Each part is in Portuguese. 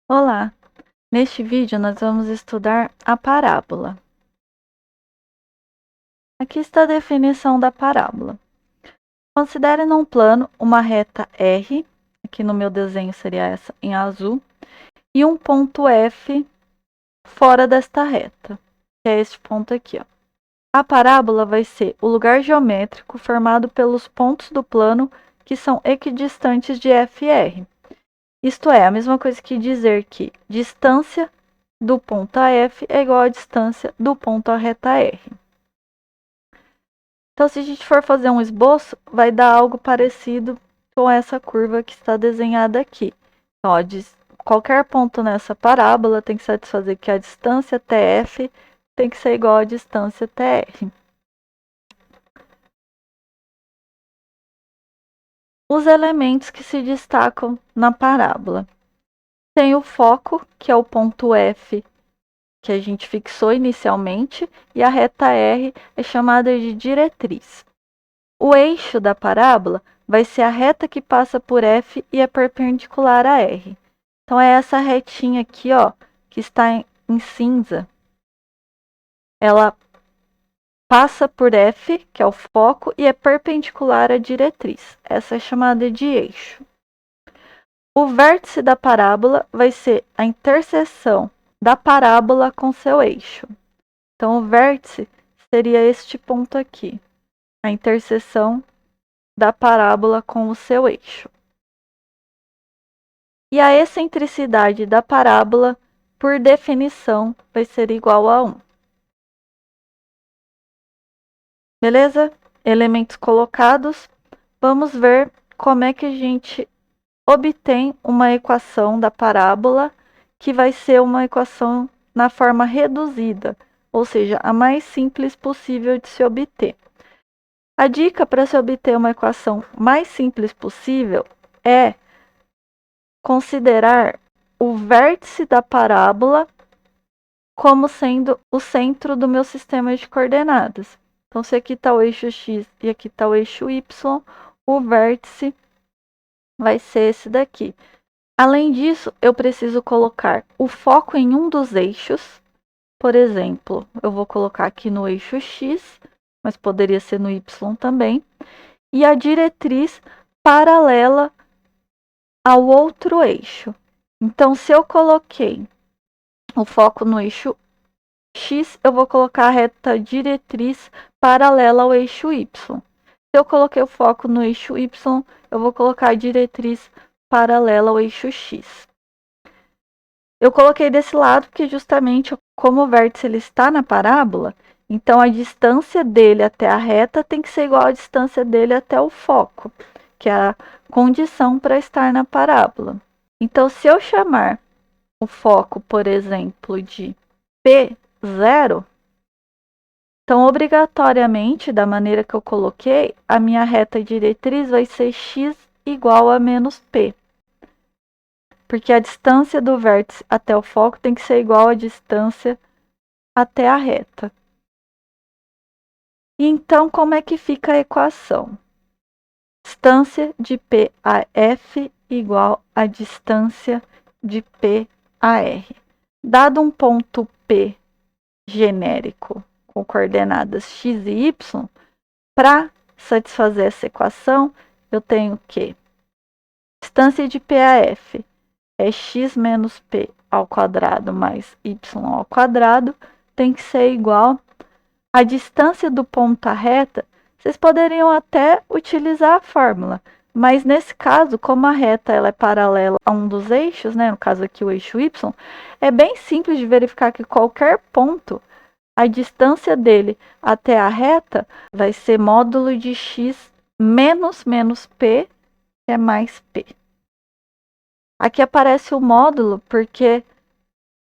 Olá! Neste vídeo nós vamos estudar a parábola. Aqui está a definição da parábola. Considere num plano uma reta R, aqui no meu desenho seria essa em azul, e um ponto F fora desta reta, que é este ponto aqui. Ó. A parábola vai ser o lugar geométrico formado pelos pontos do plano que são equidistantes de FR. Isto é, a mesma coisa que dizer que distância do ponto a F é igual à distância do ponto à reta R. Então, se a gente for fazer um esboço, vai dar algo parecido com essa curva que está desenhada aqui. Então, ó, qualquer ponto nessa parábola tem que satisfazer que a distância TF tem que ser igual à distância TR. Os elementos que se destacam na parábola. Tem o foco, que é o ponto F, que a gente fixou inicialmente, e a reta R é chamada de diretriz. O eixo da parábola vai ser a reta que passa por F e é perpendicular a R. Então, é essa retinha aqui, ó, que está em cinza. Ela passa por F, que é o foco, e é perpendicular à diretriz. Essa é chamada de eixo. O vértice da parábola vai ser a interseção da parábola com seu eixo. Então, o vértice seria este ponto aqui, a interseção da parábola com o seu eixo. E a excentricidade da parábola, por definição, vai ser igual a 1. Beleza? Elementos colocados. Vamos ver como é que a gente obtém uma equação da parábola, que vai ser uma equação na forma reduzida, ou seja, a mais simples possível de se obter. A dica para se obter uma equação mais simples possível é considerar o vértice da parábola como sendo o centro do meu sistema de coordenadas. Então, se aqui está o eixo x e aqui está o eixo y, o vértice vai ser esse daqui. Além disso, eu preciso colocar o foco em um dos eixos. Por exemplo, eu vou colocar aqui no eixo x, mas poderia ser no y também. E a diretriz paralela ao outro eixo. Então, se eu coloquei o foco no eixo X, eu vou colocar a reta diretriz paralela ao eixo Y. Se eu coloquei o foco no eixo Y, eu vou colocar a diretriz paralela ao eixo X. Eu coloquei desse lado porque justamente como o vértice ele está na parábola, então a distância dele até a reta tem que ser igual à distância dele até o foco, que é a condição para estar na parábola. Então, se eu chamar o foco, por exemplo, de P0, então, obrigatoriamente, da maneira que eu coloquei, a minha reta diretriz vai ser x igual a menos P. Porque a distância do vértice até o foco tem que ser igual à distância até a reta. E então, como é que fica a equação? Distância de P a F igual a distância de P a R. Dado um ponto P genérico com coordenadas x e y, para satisfazer essa equação, eu tenho que distância de P a F é x menos P ao quadrado mais y ao quadrado, tem que ser igual à distância do ponto à reta. Vocês poderiam até utilizar a fórmula, mas nesse caso, como a reta ela é paralela a um dos eixos, né, no caso aqui o eixo y, é bem simples de verificar que qualquer ponto, a distância dele até a reta vai ser módulo de x menos P, que é mais P. Aqui aparece o módulo porque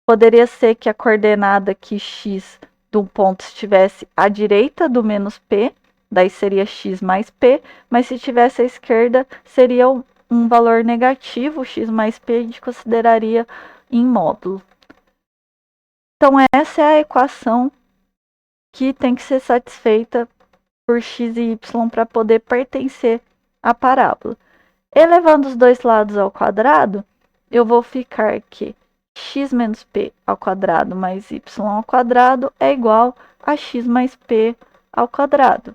poderia ser que a coordenada aqui x de um ponto estivesse à direita do menos P, daí seria x mais P, mas se tivesse à esquerda seria um valor negativo, x mais P a gente consideraria em módulo. Então, essa é a equação que tem que ser satisfeita por x e y para poder pertencer à parábola. Elevando os dois lados ao quadrado, eu vou ficar que x menos p ao quadrado mais y ao quadrado é igual a x mais p ao quadrado.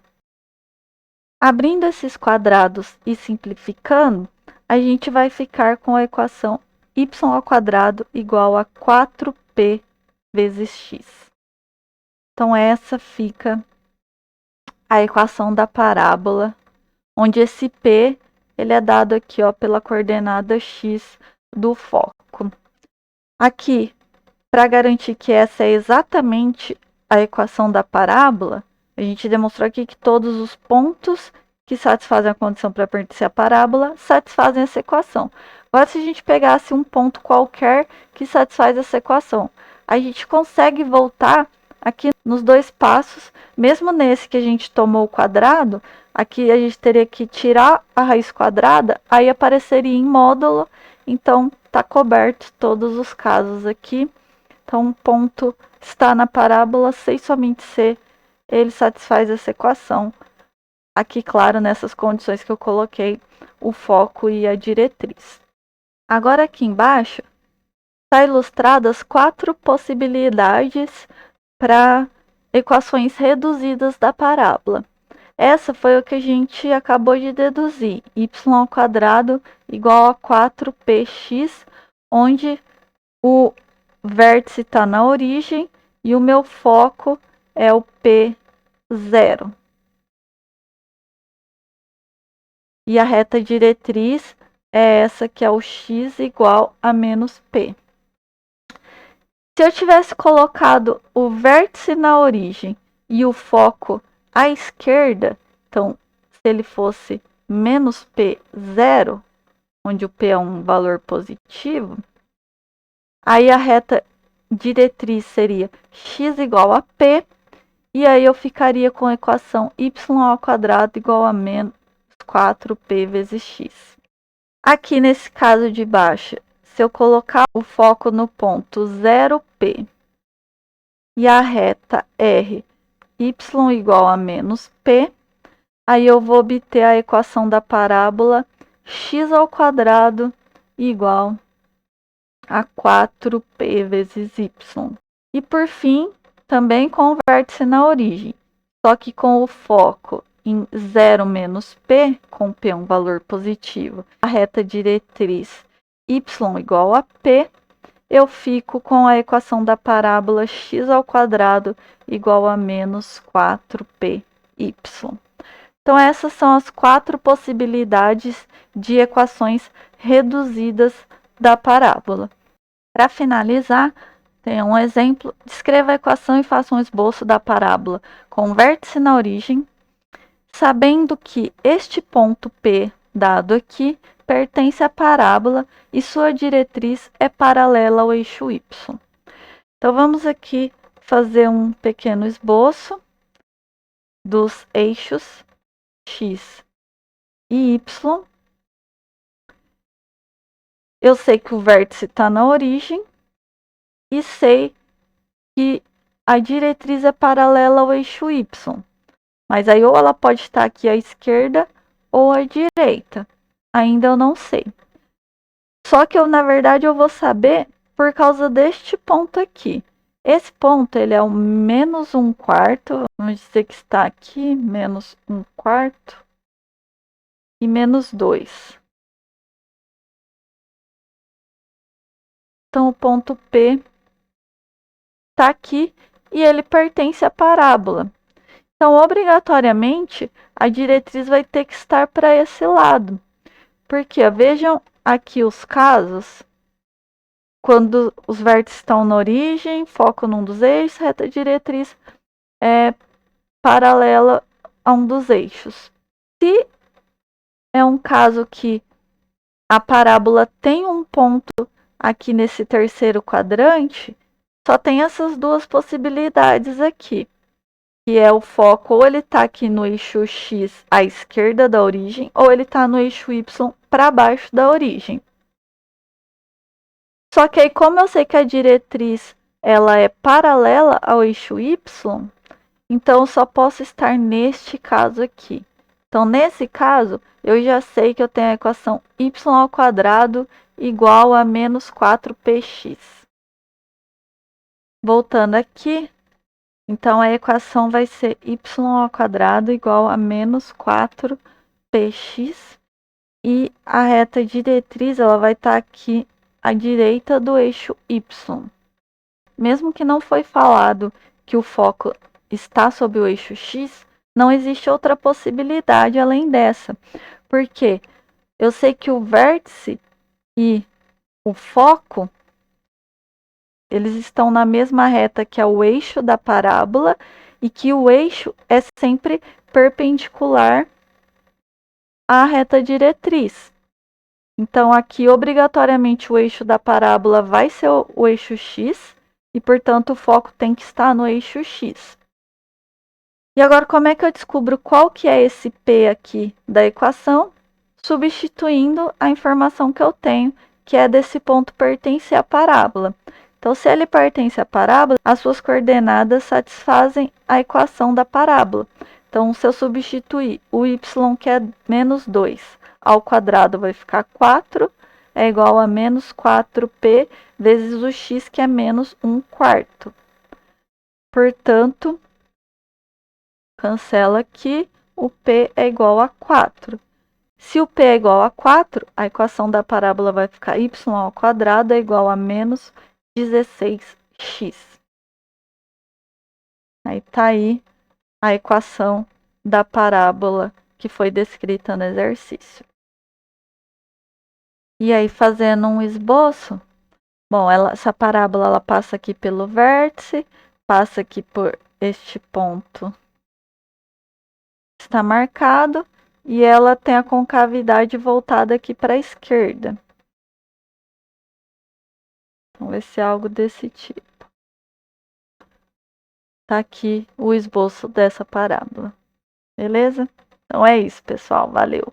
Abrindo esses quadrados e simplificando, a gente vai ficar com a equação y ao quadrado igual a 4p vezes x. Então, essa fica a equação da parábola, onde esse p ele é dado aqui ó, pela coordenada x do foco. Aqui, para garantir que essa é exatamente a equação da parábola, a gente demonstrou aqui que todos os pontos que satisfazem a condição para pertencer à parábola satisfazem essa equação. Agora, se a gente pegasse um ponto qualquer que satisfaz essa equação, a gente consegue voltar aqui nos dois passos, mesmo nesse que a gente tomou o quadrado, aqui a gente teria que tirar a raiz quadrada, aí apareceria em módulo, então está coberto todos os casos aqui. Então, um ponto está na parábola, se e somente se ele satisfaz essa equação. Aqui, claro, nessas condições que eu coloquei, o foco e a diretriz. Agora, aqui embaixo, está ilustradas 4 possibilidades para equações reduzidas da parábola. Essa foi o que a gente acabou de deduzir, y ao quadrado igual a 4px, onde o vértice está na origem e o meu foco é o P0. E a reta diretriz é essa que é o x igual a menos P. Se eu tivesse colocado o vértice na origem e o foco à esquerda, então se ele fosse menos P0, onde o P é um valor positivo, aí a reta diretriz seria x igual a P, e aí eu ficaria com a equação y ao quadrado igual a menos 4p vezes x. Aqui nesse caso de baixo, se eu colocar o foco no ponto 0p e a reta r y igual a menos p, aí eu vou obter a equação da parábola x ao quadrado igual a 4p vezes y. E por fim, também com o vértice na origem, só que com o foco em 0 menos p, com p um valor positivo, a reta diretriz y igual a p, eu fico com a equação da parábola x ao quadrado igual a menos 4py. Então, essas são as 4 possibilidades de equações reduzidas da parábola. Para finalizar, tem um exemplo. Descreva a equação e faça um esboço da parábola com vértice na origem, sabendo que este ponto P, dado aqui, pertence à parábola e sua diretriz é paralela ao eixo Y. Então, vamos aqui fazer um pequeno esboço dos eixos X e Y. Eu sei que o vértice está na origem e sei que a diretriz é paralela ao eixo Y. Mas aí ou ela pode estar aqui à esquerda ou à direita. Ainda eu não sei. Só que na verdade, eu vou saber por causa deste ponto aqui. Esse ponto, ele é o menos 1/4. Vamos dizer que está aqui, menos 1/4 e menos 2. Então, o ponto P está aqui e ele pertence à parábola. Então, obrigatoriamente, a diretriz vai ter que estar para esse lado. Porque, vejam aqui os casos, quando os vértices estão na origem, foco num dos eixos, reta diretriz é paralela a um dos eixos. Se é um caso que a parábola tem um ponto aqui nesse terceiro quadrante, só tem essas duas possibilidades aqui, que é o foco ou ele está aqui no eixo X à esquerda da origem, ou ele está no eixo Y para baixo da origem. Só que aí, como eu sei que a diretriz ela é paralela ao eixo Y, então eu só posso estar neste caso aqui. Então, nesse caso, eu já sei que eu tenho a equação y ao quadrado igual a menos 4px. Voltando aqui, então a equação vai ser y ao quadrado igual a menos 4px. E a reta diretriz ela vai estar aqui à direita do eixo y. Mesmo que não foi falado que o foco está sob o eixo x, não existe outra possibilidade além dessa. Porque eu sei que o vértice e o foco eles estão na mesma reta que é o eixo da parábola e que o eixo é sempre perpendicular à reta diretriz. Então, aqui, obrigatoriamente, o eixo da parábola vai ser o eixo x e, portanto, o foco tem que estar no eixo x. E agora, como é que eu descubro qual que é esse P aqui da equação? Substituindo a informação que eu tenho, que é desse ponto pertence à parábola. Então, se ele pertence à parábola, as suas coordenadas satisfazem a equação da parábola. Então, se eu substituir o y, que é menos 2, ao quadrado, vai ficar 4, é igual a menos 4p vezes o x, que é menos 1/4. Portanto, cancela aqui, o p é igual a 4. Se o p é igual a 4, a equação da parábola vai ficar y ao quadrado é igual a menos 16x. Aí está aí a equação da parábola que foi descrita no exercício. E aí, fazendo um esboço, bom, essa parábola ela passa aqui pelo vértice, passa aqui por este ponto. Está marcado. E ela tem a concavidade voltada aqui para a esquerda. Vamos ver se é algo desse tipo. Tá aqui o esboço dessa parábola. Beleza? Então é isso, pessoal. Valeu!